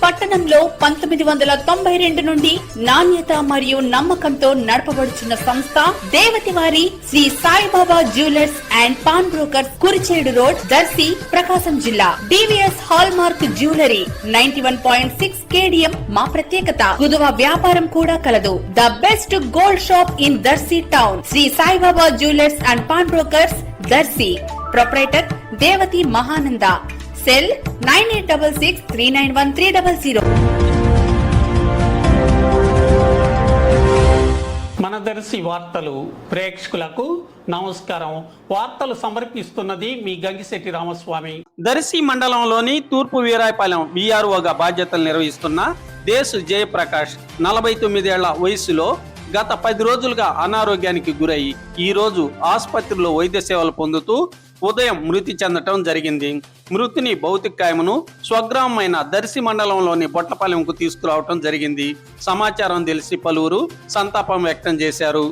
పట్టణంలో 1992 నుండి నాణ్యత మరియు నమ్మకంతో నడపబడుచున్న సంస్థ దేవతివారి Sri Saibaba jewellers and pawn brokers, Kurichedu road, Darsi, Prakasam జిల్లా. DVS hallmark jewellery 91.6 KDM మా ప్రత్యేకత. కుదువ వ్యాపారం కూడా కలదు. The best gold shop in Darsi town. Sri Saibaba jewellers and pawn brokers, Darsi. Proprietor Devathi Mahananda. Cell 9866391300. మన దర్శి వార్తలు ప్రేక్షకులకు నమస్కారం. వార్తలు సమర్పిస్తున్నది మీ గంగిశెట్టి రామస్వామి. దర్శి మండలంలోని తూర్పు వీరాయపాలెం VROగా బాధ్యతలు నిర్వహిస్తున్న దేశ్ జయప్రకాష్ 49 ఏళ్ల వయసులో గత 10 రోజులుగా అనారోగ్యానికి గురై ఈ రోజు ఆసుపత్రిలో వైద్య సేవలు పొందుతూ ఉదయం మృతి చెందటం జరిగింది. మృతిని భౌతిక కాయమును స్వగ్రామమైన దర్శి మండలంలోని బొట్లపాలెంకు తీసుకురావటం జరిగింది. సమాచారం తెలిసి పలువురు సంతాపం వ్యక్తం చేశారు.